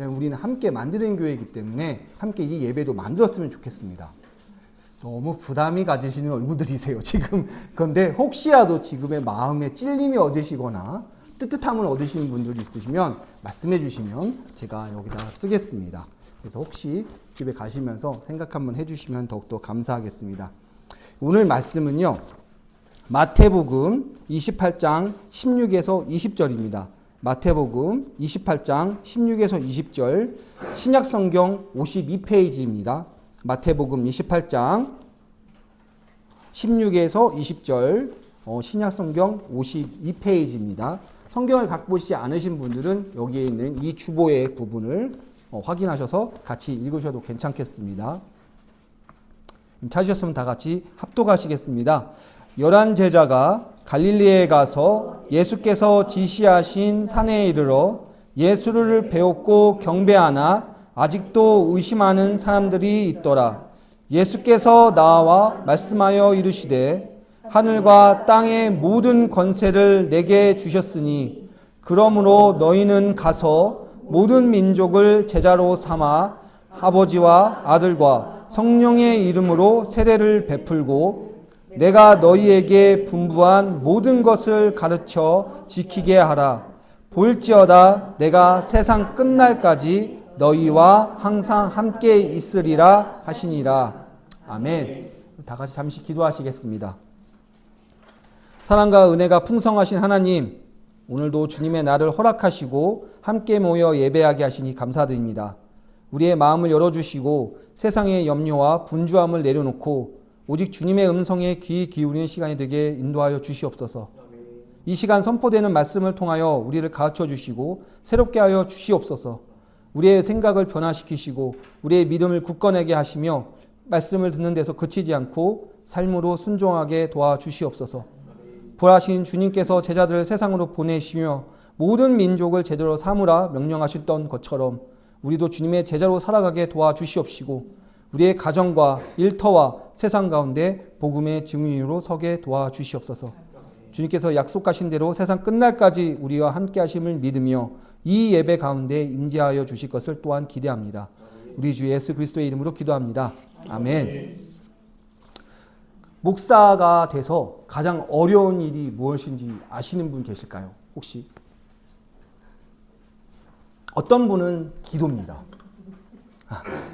우리는 함께 만드는 교회이기 때문에 함께 이 예배도 만들었으면 좋겠습니다. 너무 부담이 가지시는 얼굴들이세요, 지금. 그런데 혹시라도 지금의 마음에 찔림이 얻으시거나 뜨뜻함을 얻으시는 분들이 있으시면 말씀해 주시면 제가 여기다가 쓰겠습니다. 그래서 혹시 집에 가시면서 생각 한번 해주시면 더욱더 감사하겠습니다. 오늘 말씀은요, 마태복음 28장 16에서 20절입니다. 마태복음 28장 16에서 20절, 신약성경 52페이지입니다. 마태복음 28장 16에서 20절, 신약성경 52페이지입니다. 성경을 갖고 보시지 않으신 분들은 여기에 있는 이 주보의 부분을 확인하셔서 같이 읽으셔도 괜찮겠습니다. 찾으셨으면 다 같이 합독하시겠습니다. 11 제자가 갈릴리에 가서 예수께서 지시하신 산에 이르러 예수를 배웠고 경배하나 아직도 의심하는 사람들이 있더라. 예수께서 나와 말씀하여 이르시되 하늘과 땅의 모든 권세를 내게 주셨으니 그러므로 너희는 가서 모든 민족을 제자로 삼아 아버지와 아들과 성령의 이름으로 세례를 베풀고 내가 너희에게 분부한 모든 것을 가르쳐 지키게 하라. 볼지어다 내가 세상 끝날까지 너희와 항상 함께 있으리라 하시니라. 아멘. 다 같이 잠시 기도하시겠습니다. 사랑과 은혜가 풍성하신 하나님, 오늘도 주님의 날을 허락하시고 함께 모여 예배하게 하시니 감사드립니다. 우리의 마음을 열어주시고 세상의 염려와 분주함을 내려놓고 오직 주님의 음성에 귀 기울이는 시간이 되게 인도하여 주시옵소서. 이 시간 선포되는 말씀을 통하여 우리를 가르쳐 주시고 새롭게 하여 주시옵소서. 우리의 생각을 변화시키시고 우리의 믿음을 굳건하게 하시며 말씀을 듣는 데서 그치지 않고 삶으로 순종하게 도와주시옵소서. 부활하신 주님께서 제자들을 세상으로 보내시며 모든 민족을 제대로 삼으라 명령하셨던 것처럼 우리도 주님의 제자로 살아가게 도와주시옵시고 우리의 가정과 일터와 세상 가운데 복음의 증인으로 서게 도와주시옵소서. 주님께서 약속하신 대로 세상 끝날까지 우리와 함께 하심을 믿으며 이 예배 가운데 임재하여 주실 것을 또한 기대합니다. 우리 주 예수 그리스도의 이름으로 기도합니다. 아멘. 목사가 돼서 가장 어려운 일이 무엇인지 아시는 분 계실까요? 혹시? 어떤 분은 기도입니다.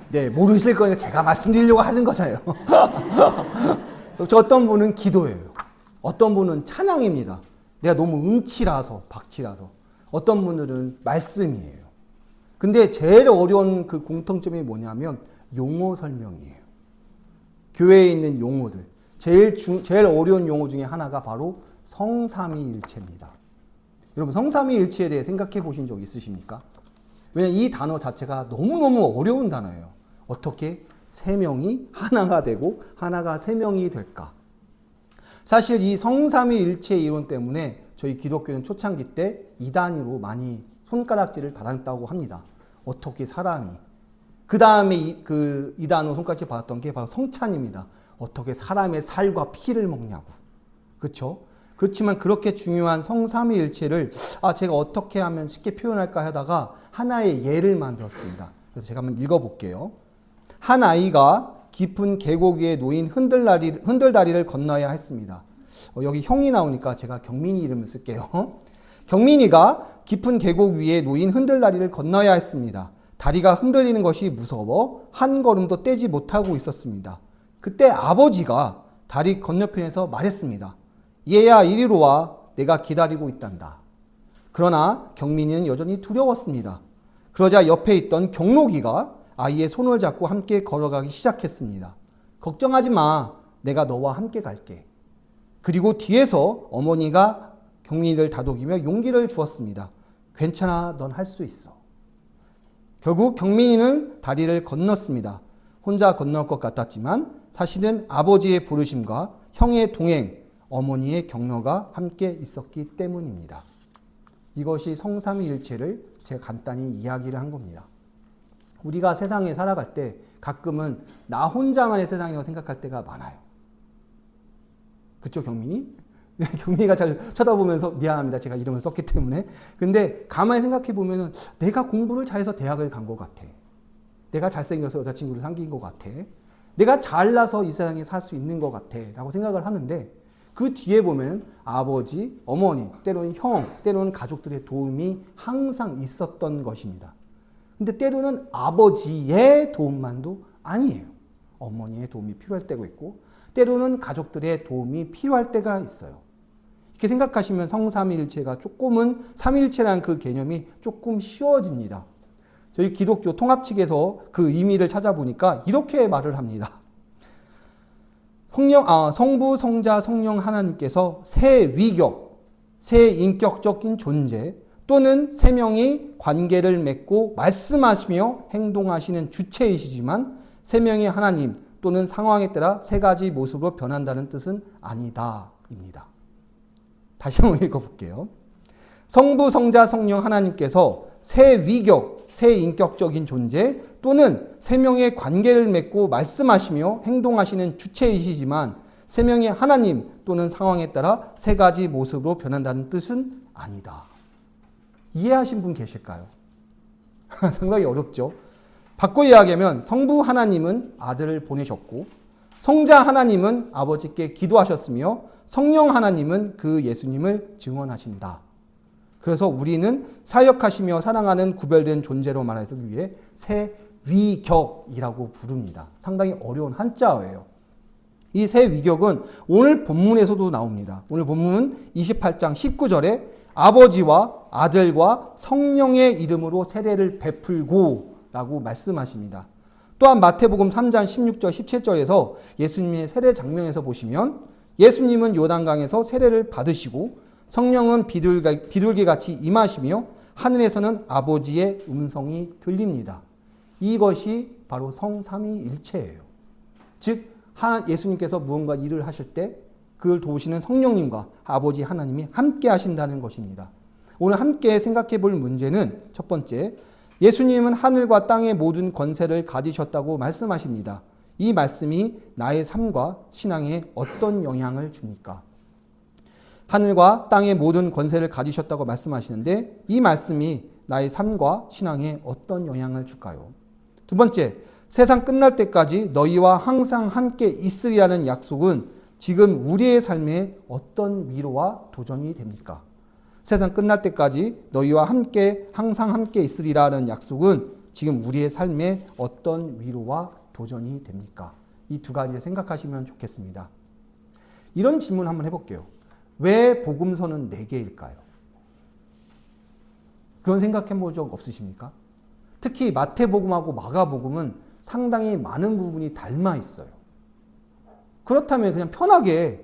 네, 모르실 거니까 제가 말씀드리려고 하는 거잖아요. 어떤 분은 기도예요. 어떤 분은 찬양입니다. 내가 너무 음치라서, 박치라서. 어떤 분들은 말씀이에요. 근데 제일 어려운 그 공통점이 뭐냐면 용어 설명이에요. 교회에 있는 용어들. 제일 어려운 용어 중에 하나가 바로 성삼위일체입니다. 여러분, 성삼위일체에 대해 생각해 보신 적 있으십니까? 왜냐하면 이 단어 자체가 너무너무 어려운 단어예요. 어떻게 세 명이 하나가 되고 하나가 세 명이 될까? 사실 이 성삼위일체 이론 때문에 저희 기독교는 초창기 때 이단으로 많이 손가락질을 받았다고 합니다. 어떻게 사람이. 그 다음에 이단으로 손가락질 받았던 게 바로 성찬입니다. 어떻게 사람의 살과 피를 먹냐고. 그렇죠? 그렇지만 그렇게 중요한 성삼위일체를 제가 어떻게 하면 쉽게 표현할까 하다가 하나의 예를 만들었습니다. 그래서 제가 한번 읽어볼게요. 한 아이가 깊은 계곡 위에 놓인 흔들다리를 건너야 했습니다. 여기 형이 나오니까 제가 경민이 이름을 쓸게요. 경민이가 깊은 계곡 위에 놓인 흔들다리를 건너야 했습니다. 다리가 흔들리는 것이 무서워 한 걸음도 떼지 못하고 있었습니다. 그때 아버지가 다리 건너편에서 말했습니다. 얘야 이리로 와. 내가 기다리고 있단다. 그러나 경민이는 여전히 두려웠습니다. 그러자 옆에 있던 경록이가 아이의 손을 잡고 함께 걸어가기 시작했습니다. 걱정하지 마. 내가 너와 함께 갈게. 그리고 뒤에서 어머니가 경민이를 다독이며 용기를 주었습니다. 괜찮아. 넌 할 수 있어. 결국 경민이는 다리를 건넜습니다. 혼자 건널 것 같았지만 사실은 아버지의 부르심과 형의 동행, 어머니의 격려가 함께 있었기 때문입니다. 이것이 성삼위일체를 제가 간단히 이야기를 한 겁니다. 우리가 세상에 살아갈 때 가끔은 나 혼자만의 세상이라고 생각할 때가 많아요. 그쵸, 경민이? 경미가 잘 쳐다보면서 미안합니다. 제가 이름을 썼기 때문에. 근데 가만히 생각해 보면은 내가 공부를 잘해서 대학을 간 것 같아. 내가 잘생겨서 여자친구를 사귄 것 같아. 내가 잘나서 이 세상에 살 수 있는 것 같아. 라고 생각을 하는데 그 뒤에 보면 아버지, 어머니, 때로는 형, 때로는 가족들의 도움이 항상 있었던 것입니다. 근데 때로는 아버지의 도움만도 아니에요. 어머니의 도움이 필요할 때가 있고 때로는 가족들의 도움이 필요할 때가 있어요. 이렇게 생각하시면 성삼위일체가 조금은 삼위일체라는 그 개념이 조금 쉬워집니다. 저희 기독교 통합 측에서 그 의미를 찾아보니까 이렇게 말을 합니다. 성부, 성자, 성령 하나님께서 세 위격, 세 인격적인 존재 또는 세 명이 관계를 맺고 말씀하시며 행동하시는 주체이시지만 세 명의 하나님 또는 상황에 따라 세 가지 모습으로 변한다는 뜻은 아니다 입니다. 다시 한번 읽어볼게요. 성부, 성자, 성령 하나님께서 세 위격, 세 인격적인 존재 또는 세 명의 관계를 맺고 말씀하시며 행동하시는 주체이시지만 세 명의 하나님 또는 상황에 따라 세 가지 모습으로 변한다는 뜻은 아니다. 이해하신 분 계실까요? 상당히 어렵죠. 바꿔 이야기하면 성부 하나님은 아들을 보내셨고 성자 하나님은 아버지께 기도하셨으며 성령 하나님은 그 예수님을 증언하신다. 그래서 우리는 사역하시며 사랑하는 구별된 존재로 말하기 위해 세 위격이라고 부릅니다. 상당히 어려운 한자어예요. 이 세 위격은 오늘 본문에서도 나옵니다. 오늘 본문 28장 19절에 아버지와 아들과 성령의 이름으로 세례를 베풀고 라고 말씀하십니다. 또한 마태복음 3장 16절 17절에서 예수님의 세례 장면에서 보시면 예수님은 요단강에서 세례를 받으시고 성령은 비둘기같이 임하시며 하늘에서는 아버지의 음성이 들립니다. 이것이 바로 성삼위일체예요. 즉 예수님께서 무언가 일을 하실 때 그걸 도우시는 성령님과 아버지 하나님이 함께 하신다는 것입니다. 오늘 함께 생각해 볼 문제는 첫 번째, 예수님은 하늘과 땅의 모든 권세를 가지셨다고 말씀하십니다. 이 말씀이 나의 삶과 신앙에 어떤 영향을 줍니까? 하늘과 땅의 모든 권세를 가지셨다고 말씀하시는데 이 말씀이 나의 삶과 신앙에 어떤 영향을 줄까요? 두 번째, 세상 끝날 때까지 너희와 항상 함께 있으리라는 약속은 지금 우리의 삶에 어떤 위로와 도전이 됩니까? 세상 끝날 때까지 너희와 함께 항상 함께 있으리라는 약속은 지금 우리의 삶에 어떤 위로와 도전이 됩니까? 이 두 가지를 생각하시면 좋겠습니다. 이런 질문 한번 해볼게요. 왜 복음서는 4개일까요? 그런 생각해 본 적 없으십니까? 특히 마태복음하고 마가복음은 상당히 많은 부분이 닮아 있어요. 그렇다면 그냥 편하게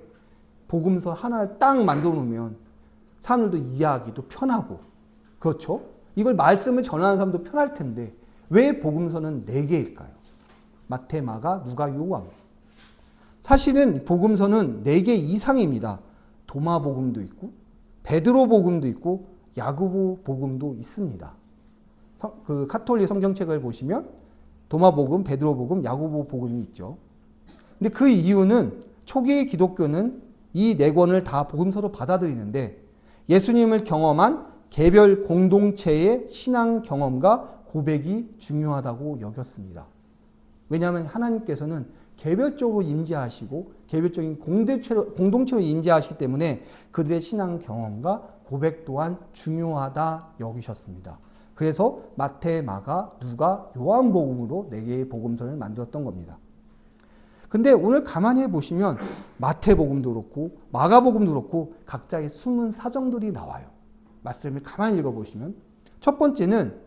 복음서 하나를 딱 만들어 놓으면 사람들도 이해하기도 편하고, 그렇죠? 이걸 말씀을 전하는 사람도 편할 텐데 왜 복음서는 4개일까요? 마태, 마가, 누가, 요한. 사실은 복음서는 4개 이상입니다. 도마복음도 있고 베드로 복음도 있고 야고보 복음도 있습니다. 그 카톨릭 성경책을 보시면 도마복음, 베드로 복음, 야고보 복음이 있죠. 근데 그 이유는 초기 기독교는 이 4권을 다 복음서로 받아들이는데 예수님을 경험한 개별 공동체의 신앙 경험과 고백이 중요하다고 여겼습니다. 왜냐하면 하나님께서는 개별적으로 임재하시고 개별적인 공동체로 임재하시기 때문에 그들의 신앙 경험과 고백 또한 중요하다 여기셨습니다. 그래서 마태, 마가, 누가, 요한복음으로 4개의 복음서를 만들었던 겁니다. 근데 오늘 가만히 보시면 마태복음도 그렇고 마가복음도 그렇고 각자의 숨은 사정들이 나와요. 말씀을 가만히 읽어보시면 첫 번째는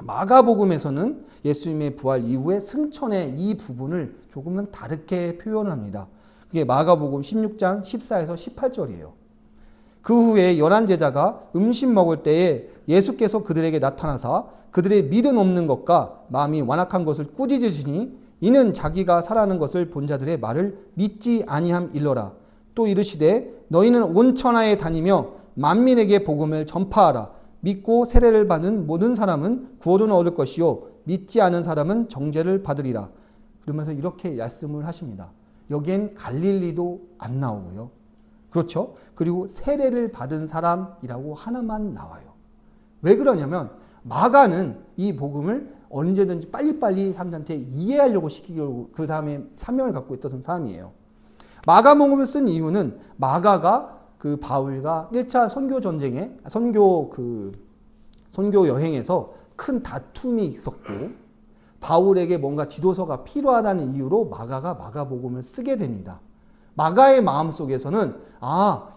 마가복음에서는 예수님의 부활 이후의 승천의 이 부분을 조금은 다르게 표현합니다. 그게 마가복음 16장 14에서 18절이에요. 그 후에 11제자가 음식 먹을 때에 예수께서 그들에게 나타나사 그들의 믿음 없는 것과 마음이 완악한 것을 꾸짖으시니 이는 자기가 살아나는 것을 본 자들의 말을 믿지 아니함 일러라. 또 이르시되 너희는 온 천하에 다니며 만민에게 복음을 전파하라. 믿고 세례를 받는 모든 사람은 구원을 얻을 것이요 믿지 않은 사람은 정죄를 받으리라. 그러면서 이렇게 말씀을 하십니다. 여기엔 갈릴리도 안 나오고요. 그렇죠? 그리고 세례를 받은 사람이라고 하나만 나와요. 왜 그러냐면 마가는 이 복음을 언제든지 빨리빨리 사람들한테 이해하려고 시키려고 그 사람의 사명을 갖고 있던 사람이에요. 마가복음을 쓴 이유는 마가가 그 바울과 1차 선교 전쟁에 선교 여행에서 큰 다툼이 있었고 바울에게 뭔가 지도서가 필요하다는 이유로 마가가 마가복음을 쓰게 됩니다. 마가의 마음속에서는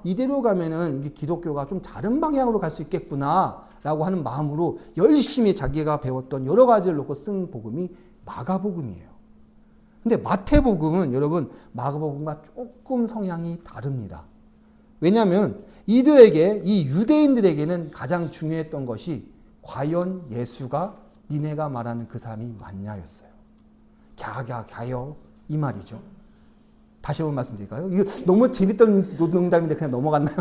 이대로 가면은 이게 기독교가 좀 다른 방향으로 갈 수 있겠구나 라고 하는 마음으로 열심히 자기가 배웠던 여러 가지를 놓고 쓴 복음이 마가복음이에요. 근데 마태복음은 여러분 마가복음과 조금 성향이 다릅니다. 왜냐하면 이 유대인들에게는 가장 중요했던 것이 과연 예수가 니네가 말하는 그 사람이 맞냐였어요. 갸갸갸요 이 말이죠. 다시 한번 말씀드릴까요? 이거 너무 재밌던 농담인데 그냥 넘어갔나요?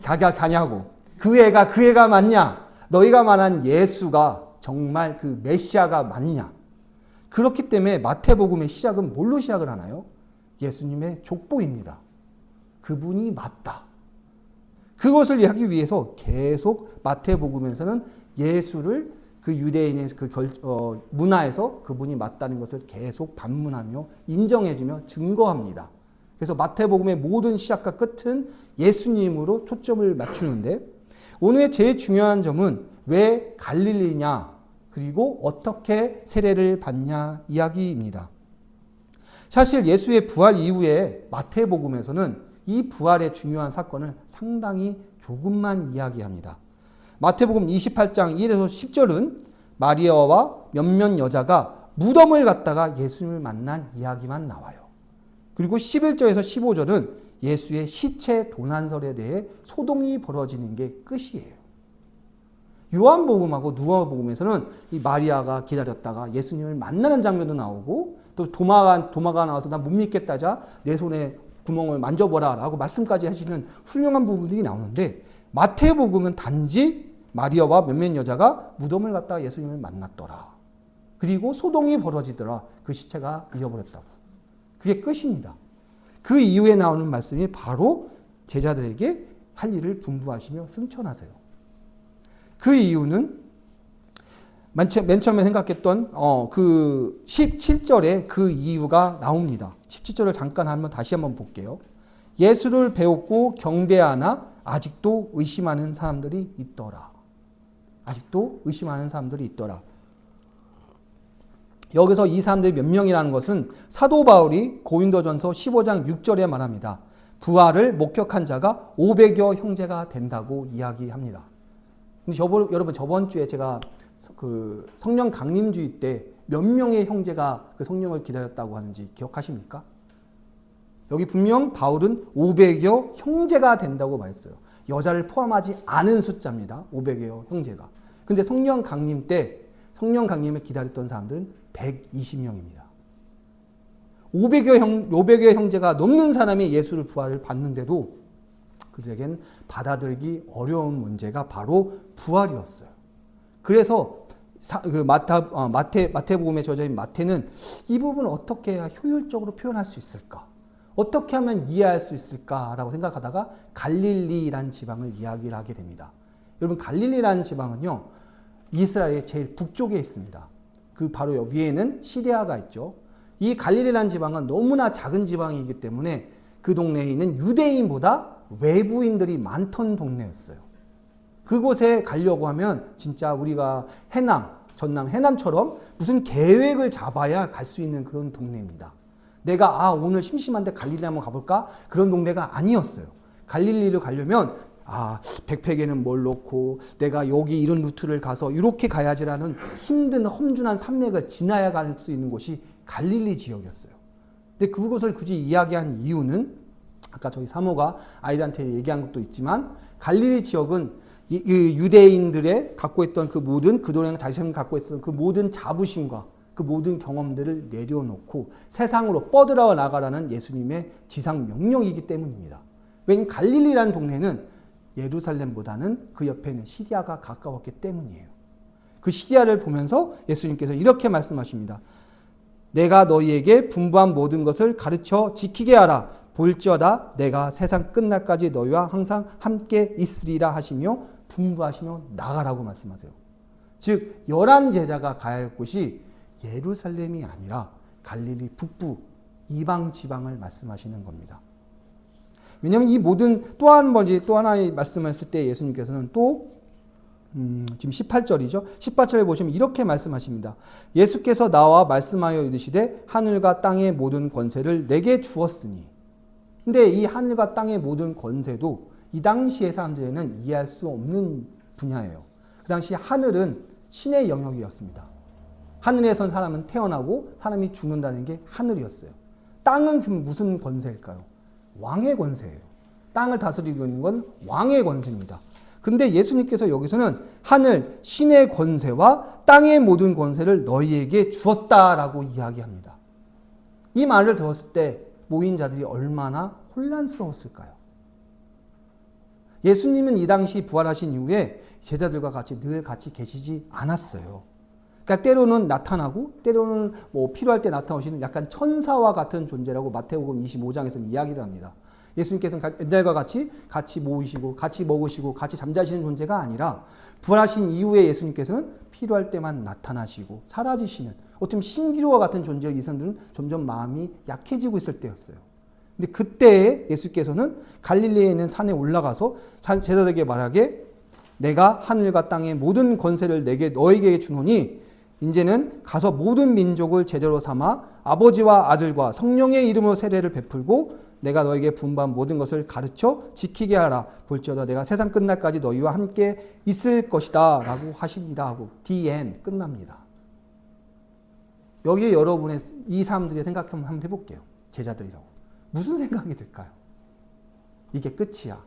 갸갸갸냐고. 그 애가 맞냐? 너희가 말한 예수가 정말 그 메시아가 맞냐? 그렇기 때문에 마태복음의 시작은 뭘로 시작을 하나요? 예수님의 족보입니다. 그분이 맞다. 그것을 하기 위해서 계속 마태복음에서는 예수를 그 유대인의 문화에서 그분이 맞다는 것을 계속 반문하며 인정해주며 증거합니다. 그래서 마태복음의 모든 시작과 끝은 예수님으로 초점을 맞추는데 오늘의 제일 중요한 점은 왜 갈릴리냐 그리고 어떻게 세례를 받냐 이야기입니다. 사실 예수의 부활 이후에 마태복음에서는 이 부활의 중요한 사건을 상당히 조금만 이야기합니다. 마태복음 28장 1에서 10절은 마리아와 몇몇 여자가 무덤을 갔다가 예수님을 만난 이야기만 나와요. 그리고 11절에서 15절은 예수의 시체 도난설에 대해 소동이 벌어지는 게 끝이에요. 요한복음하고 누가복음에서는 이 마리아가 기다렸다가 예수님을 만나는 장면도 나오고 또 도마가 나와서 나 못 믿겠다자 내 손에 구멍을 만져보라 라고 말씀까지 하시는 훌륭한 부분들이 나오는데 마태복음은 단지 마리아와 몇몇 여자가 무덤을 갔다가 예수님을 만났더라. 그리고 소동이 벌어지더라. 그 시체가 잃어버렸다고. 그게 끝입니다. 그 이후에 나오는 말씀이 바로 제자들에게 할 일을 분부하시며 승천하세요. 그 이유는 맨 처음에 생각했던 그 17절에 그 이유가 나옵니다. 17절을 잠깐 다시 한번 볼게요. 예수를 배웠고 경배하나 아직도 의심하는 사람들이 있더라. 아직도 의심하는 사람들이 있더라. 여기서 이 사람들이 몇 명이라는 것은 사도 바울이 고린도전서 15장 6절에 말합니다. 부활을 목격한 자가 500여 형제가 된다고 이야기합니다. 근데 여러분 저번 주에 제가 그 성령 강림주의 때 몇 명의 형제가 그 성령을 기다렸다고 하는지 기억하십니까? 여기 분명 바울은 500여 형제가 된다고 말했어요. 여자를 포함하지 않은 숫자입니다. 500여 형제가. 근데 성령 강림 때 성령 강림을 기다렸던 사람들은 120명입니다. 500여 형제가 넘는 사람이 예수를 부활을 받는데도 그들에겐 받아들이기 어려운 문제가 바로 부활이었어요. 그래서 마태복음의 저자인 마태는 이 부분을 어떻게 해야 효율적으로 표현할 수 있을까? 어떻게 하면 이해할 수 있을까라고 생각하다가 갈릴리라는 지방을 이야기를 하게 됩니다. 여러분 갈릴리라는 지방은요. 이스라엘의 제일 북쪽에 있습니다. 그 바로 위에는 시리아가 있죠. 이 갈릴리라는 지방은 너무나 작은 지방이기 때문에 그 동네에 있는 유대인보다 외부인들이 많던 동네였어요. 그곳에 가려고 하면 진짜 우리가 전남 해남처럼 무슨 계획을 잡아야 갈 수 있는 그런 동네입니다. 내가 오늘 심심한데 갈릴리 한번 가볼까? 그런 동네가 아니었어요. 갈릴리를 가려면 백팩에는 뭘 넣고 내가 여기 이런 루트를 가서 이렇게 가야지라는 힘든 험준한 산맥을 지나야 갈 수 있는 곳이 갈릴리 지역이었어요. 근데 그곳을 굳이 이야기한 이유는 아까 저희 사모가 아이들한테 얘기한 것도 있지만 갈릴리 지역은 유대인들의 갖고 있던 그 모든 그동안 자신이 갖고 있었던 그 모든 자부심과 그 모든 경험들을 내려놓고 세상으로 뻗어나와 나가라는 예수님의 지상 명령이기 때문입니다. 왜냐하면 갈릴리라는 동네는 예루살렘보다는 그 옆에 있는 시리아가 가까웠기 때문이에요. 그 시리아를 보면서 예수님께서 이렇게 말씀하십니다. 내가 너희에게 분부한 모든 것을 가르쳐 지키게 하라. 볼지어다 내가 세상 끝날까지 너희와 항상 함께 있으리라 하시며 분부하시며 나가라고 말씀하세요. 즉 11 제자가 가야 할 곳이 예루살렘이 아니라 갈릴리 북부 이방 지방을 말씀하시는 겁니다. 왜냐하면 이 모든 또 하나의 말씀하실 때 예수님께서는 또 지금 18절이죠. 18절에 보시면 이렇게 말씀하십니다. 예수께서 나와 말씀하여 이르시되 하늘과 땅의 모든 권세를 내게 주었으니. 근데 이 하늘과 땅의 모든 권세도 이 당시의 사람들에는 이해할 수 없는 분야예요. 그 당시 하늘은 신의 영역이었습니다. 하늘에선 사람은 태어나고 사람이 죽는다는 게 하늘이었어요. 땅은 그럼 무슨 권세일까요? 왕의 권세예요. 땅을 다스리고 있는 건 왕의 권세입니다. 근데 예수님께서 여기서는 하늘, 신의 권세와 땅의 모든 권세를 너희에게 주었다라고 이야기합니다. 이 말을 들었을 때 모인 자들이 얼마나 혼란스러웠을까요? 예수님은 이 당시 부활하신 이후에 제자들과 늘 같이 계시지 않았어요. 그러니까 때로는 나타나고 때로는 필요할 때 나타오시는 약간 천사와 같은 존재라고 마태복음 25장에서는 이야기를 합니다. 예수님께서는 옛날과 같이 모이시고 같이 먹으시고 같이 잠자시는 존재가 아니라 부활하신 이후에 예수님께서는 필요할 때만 나타나시고 사라지시는 어떻게 보면 신기루와 같은 존재로 이 사람들은 점점 마음이 약해지고 있을 때였어요. 근데 그때 예수께서는 갈릴리에 있는 산에 올라가서 제자들에게 말하게 내가 하늘과 땅의 모든 권세를 너에게 주노니 이제는 가서 모든 민족을 제자로 삼아 아버지와 아들과 성령의 이름으로 세례를 베풀고 내가 너에게 분부한 모든 것을 가르쳐 지키게 하라. 볼지어다 내가 세상 끝날까지 너희와 함께 있을 것이다 라고 하시니라 하고 the end 끝납니다. 여기에 여러분의 이 사람들의 생각 한번 해볼게요. 제자들이라고. 무슨 생각이 들까요? 이게 끝이야.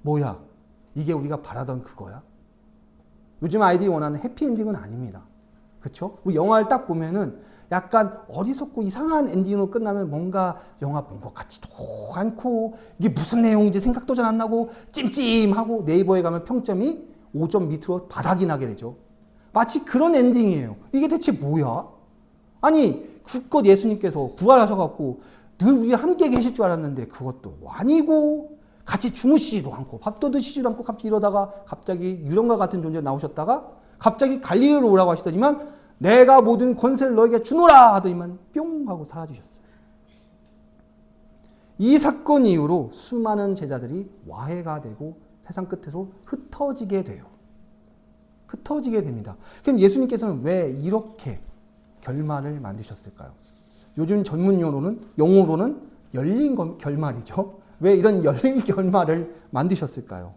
뭐야? 이게 우리가 바라던 그거야? 요즘 아이들이 원하는 해피엔딩은 아닙니다. 그렇죠? 영화를 딱 보면은 약간 어리석고 이상한 엔딩으로 끝나면 뭔가 영화 본 것 같지도 않고 이게 무슨 내용인지 생각도 잘 안 나고 찜찜하고 네이버에 가면 평점이 5점 밑으로 바닥이 나게 되죠. 마치 그런 엔딩이에요. 이게 대체 뭐야? 아니 굳것 예수님께서 부활하셔갖고 늘 우리와 함께 계실 줄 알았는데 그것도 아니고 같이 주무시지도 않고 밥도 드시지도 않고 갑자기 이러다가 갑자기 유령과 같은 존재 나오셨다가 갑자기 갈릴리로 오라고 하시더니만 내가 모든 권세를 너에게 주노라 하더니만 뿅 하고 사라지셨어요. 이 사건 이후로 수많은 제자들이 와해가 되고 세상 끝에서 흩어지게 돼요. 흩어지게 됩니다. 그럼 예수님께서는 왜 이렇게 결말을 만드셨을까요? 요즘 전문 용어로는 열린 결말이죠. 왜 이런 열린 결말을 만드셨을까요?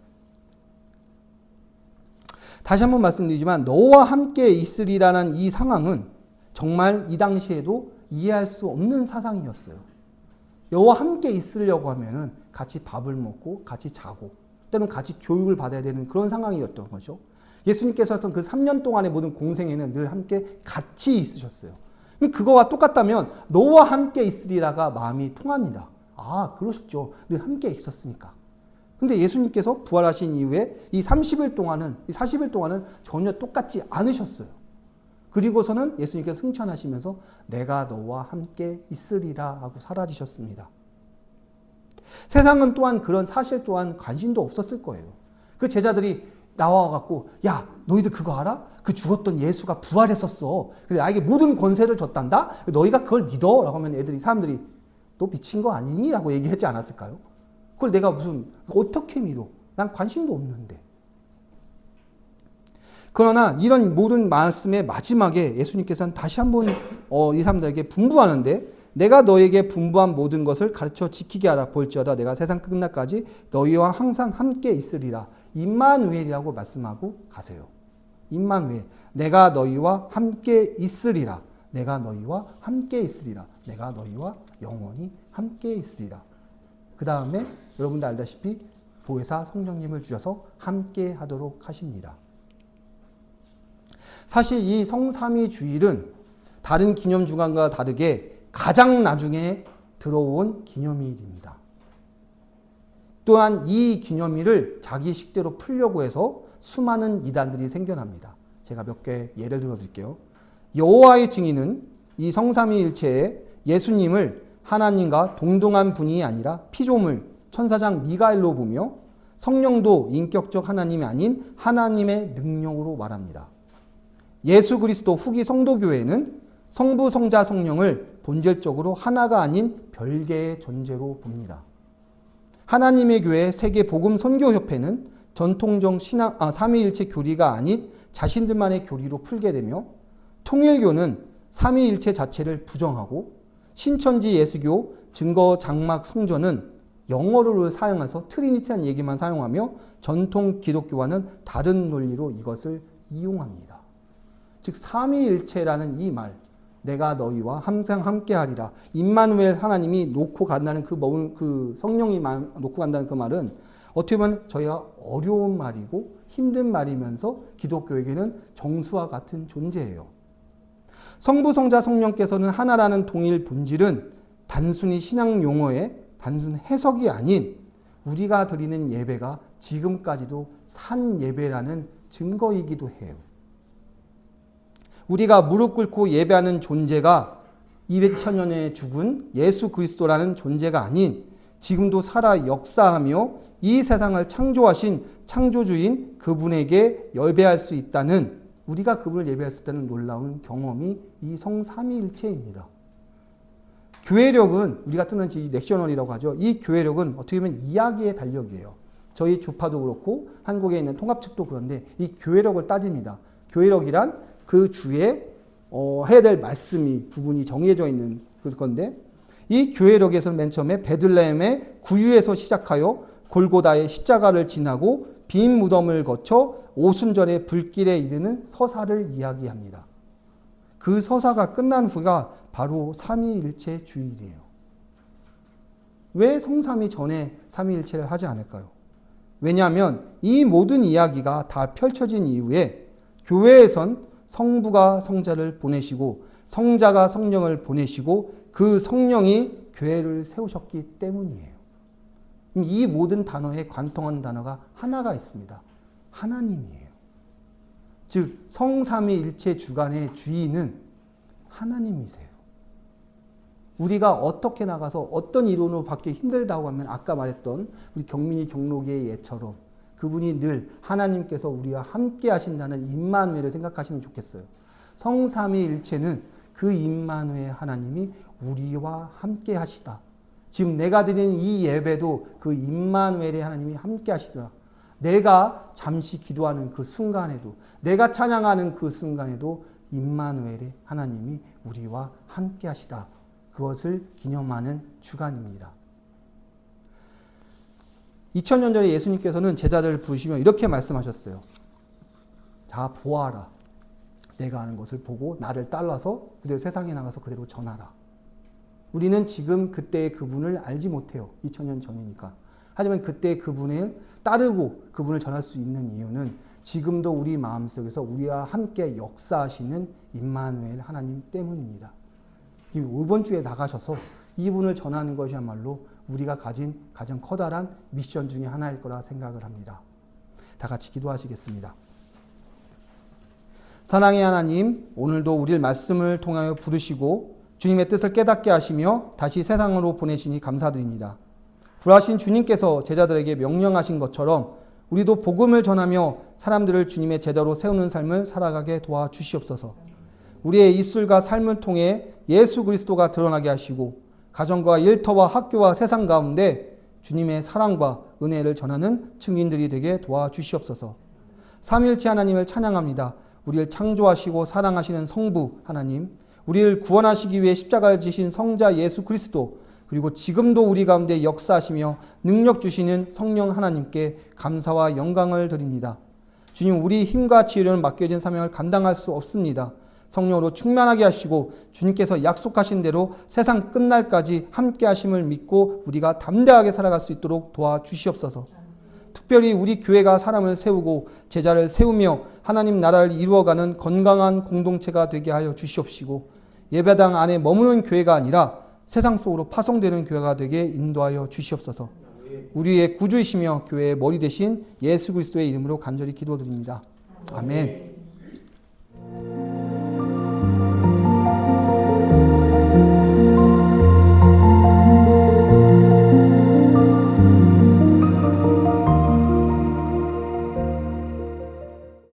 다시 한번 말씀드리지만 너와 함께 있으리라는 이 상황은 정말 이 당시에도 이해할 수 없는 사상이었어요. 너와 함께 있으려고 하면은 같이 밥을 먹고 같이 자고 때로는 같이 교육을 받아야 되는 그런 상황이었던 거죠. 예수님께서 했던 그 3년 동안의 모든 공생에는 늘 함께 같이 있으셨어요. 그거와 똑같다면 너와 함께 있으리라가 마음이 통합니다. 아, 그러셨죠. 늘 함께 있었으니까. 근데 예수님께서 부활하신 이후에 이 40일 동안은 전혀 똑같지 않으셨어요. 그리고서는 예수님께서 승천하시면서 내가 너와 함께 있으리라 하고 사라지셨습니다. 세상은 또한 그런 사실 또한 관심도 없었을 거예요. 그 제자들이 나와갖고 야 너희들 그거 알아? 그 죽었던 예수가 부활했었어. 근데 나에게 모든 권세를 줬단다? 너희가 그걸 믿어? 라고 하면 사람들이 너 미친 거 아니니? 라고 얘기하지 않았을까요? 그걸 내가 어떻게 믿어? 난 관심도 없는데. 그러나 이런 모든 말씀의 마지막에 예수님께서는 다시 한번 이 사람들에게 분부하는데 내가 너에게 분부한 모든 것을 가르쳐 지키게 하라. 볼지어다 내가 세상 끝날까지 너희와 항상 함께 있으리라. 임마누엘이라고 말씀하고 가세요. 임마누엘. 내가 너희와 함께 있으리라. 내가 너희와 함께 있으리라. 내가 너희와 영원히 함께 있으리라. 그 다음에 여러분들 알다시피 보혜사 성령님을 주셔서 함께 하도록 하십니다. 사실 이 성삼위주일은 다른 기념주간과 다르게 가장 나중에 들어온 기념일입니다. 또한 이 기념일을 자기 식대로 풀려고 해서 수많은 이단들이 생겨납니다. 제가 몇 개 예를 들어 드릴게요. 여호와의 증인은 이 성삼위일체에 예수님을 하나님과 동등한 분이 아니라 피조물, 천사장 미가엘로 보며 성령도 인격적 하나님이 아닌 하나님의 능력으로 말합니다. 예수 그리스도 후기 성도교회는 성부, 성자, 성령을 본질적으로 하나가 아닌 별개의 존재로 봅니다. 하나님의 교회 세계복음선교협회는 전통적 삼위일체 교리가 아닌 자신들만의 교리로 풀게 되며, 통일교는 삼위일체 자체를 부정하고, 신천지 예수교 증거 장막 성전은 영어를 사용해서 트리니티한 얘기만 사용하며, 전통 기독교와는 다른 논리로 이것을 이용합니다. 즉 삼위일체라는 이 말, 내가 너희와 항상 함께하리라, 임마누엘 하나님이 놓고 간다는 그 성령이 놓고 간다는 그 말은 어떻게 보면 저희가 어려운 말이고 힘든 말이면서 기독교에게는 정수와 같은 존재예요. 성부, 성자, 성령께서는 하나라는 동일 본질은 단순히 신앙 용어의 단순 해석이 아닌 우리가 드리는 예배가 지금까지도 산 예배라는 증거이기도 해요. 우리가 무릎 꿇고 예배하는 존재가 200년에 죽은 예수 그리스도라는 존재가 아닌 지금도 살아 역사하며 이 세상을 창조하신 창조주인 그분에게 예배할 수 있다는, 우리가 그분을 예배할 수 있다는 놀라운 경험이 이 성삼위일체입니다. 교회력은 우리가 쓰는 이 렉셔널이라고 하죠. 이 교회력은 어떻게 보면 이야기의 달력이에요. 저희 조파도 그렇고 한국에 있는 통합측도 그런데 이 교회력을 따집니다. 교회력이란 그 주에 해야 될 말씀이 부분이 정해져 있는 건데, 이 교회력에서는 맨 처음에 베들레헴의 구유에서 시작하여 골고다의 십자가를 지나고 빈 무덤을 거쳐 오순절의 불길에 이르는 서사를 이야기합니다. 그 서사가 끝난 후가 바로 삼위일체 주일이에요. 왜 성삼위 전에 삼위일체를 하지 않을까요? 왜냐하면 이 모든 이야기가 다 펼쳐진 이후에 교회에선 성부가 성자를 보내시고 성자가 성령을 보내시고 그 성령이 교회를 세우셨기 때문이에요. 이 모든 단어에 관통한 단어가 하나가 있습니다. 하나님이에요. 즉 성삼위일체 주간의 주인은 하나님이세요. 우리가 어떻게 나가서 어떤 이론으로 받기 힘들다고 하면 아까 말했던 우리 경민이 경록의 예처럼 그분이 늘 하나님께서 우리와 함께 하신다는 임마누엘을 생각하시면 좋겠어요. 성삼위일체는 그 임마누엘 하나님이 우리와 함께 하시다. 지금 내가 드리는 이 예배도 그 임마누엘의 하나님이 함께 하시더라. 내가 잠시 기도하는 그 순간에도, 내가 찬양하는 그 순간에도 임마누엘의 하나님이 우리와 함께 하시다. 그것을 기념하는 주간입니다. 2000년 전에 예수님께서는 제자들을 부르시며 이렇게 말씀하셨어요. 자, 보아라. 내가 하는 것을 보고 나를 따라서 그대로 세상에 나가서 그대로 전하라. 우리는 지금 그때의 그분을 알지 못해요. 2000년 전이니까. 하지만 그때의 그분을 따르고 그분을 전할 수 있는 이유는 지금도 우리 마음속에서 우리와 함께 역사하시는 임마누엘 하나님 때문입니다. 이번 주에 나가셔서 이분을 전하는 것이야말로 우리가 가진 가장 커다란 미션 중에 하나일 거라 생각을 합니다. 다 같이 기도하시겠습니다. 사랑의 하나님, 오늘도 우리를 말씀을 통하여 부르시고 주님의 뜻을 깨닫게 하시며 다시 세상으로 보내시니 감사드립니다. 불하신 주님께서 제자들에게 명령하신 것처럼 우리도 복음을 전하며 사람들을 주님의 제자로 세우는 삶을 살아가게 도와주시옵소서. 우리의 입술과 삶을 통해 예수 그리스도가 드러나게 하시고 가정과 일터와 학교와 세상 가운데 주님의 사랑과 은혜를 전하는 증인들이 되게 도와주시옵소서. 삼위일체 하나님을 찬양합니다. 우리를 창조하시고 사랑하시는 성부 하나님, 우리를 구원하시기 위해 십자가를 지신 성자 예수 그리스도, 그리고 지금도 우리 가운데 역사하시며 능력 주시는 성령 하나님께 감사와 영광을 드립니다. 주님, 우리 힘과 지혜로는 맡겨진 사명을 감당할 수 없습니다. 성령으로 충만하게 하시고 주님께서 약속하신 대로 세상 끝날까지 함께 하심을 믿고 우리가 담대하게 살아갈 수 있도록 도와주시옵소서. 특별히 우리 교회가 사람을 세우고 제자를 세우며 하나님 나라를 이루어가는 건강한 공동체가 되게 하여 주시옵시고, 예배당 안에 머무는 교회가 아니라 세상 속으로 파송되는 교회가 되게 인도하여 주시옵소서. 우리의 구주이시며 교회의 머리 되신 예수 그리스도의 이름으로 간절히 기도드립니다. 아멘.